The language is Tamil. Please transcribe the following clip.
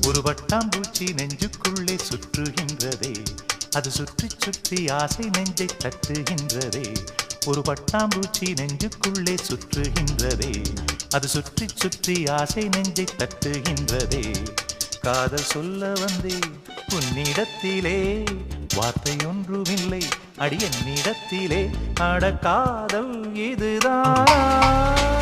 ஒரு வட்டாம்பூச்சி நெஞ்சுக்குள்ளே சுற்றுகின்றதே, அது சுற்றி சுற்றி ஆசை நெஞ்சை தட்டுகின்றதே. ஒரு பட்டாம்பூச்சி நெஞ்சுக்குள்ளே சுற்றுகின்றதே, அது சுற்றி சுற்றி ஆசை நெஞ்சை தட்டுகின்றதே. காதல் சொல்ல வந்தே உன்னிடத்திலே, வார்த்தை ஒன்றுமில்லை அடி என்னிடத்திலே. அட காதல் இதுதான்.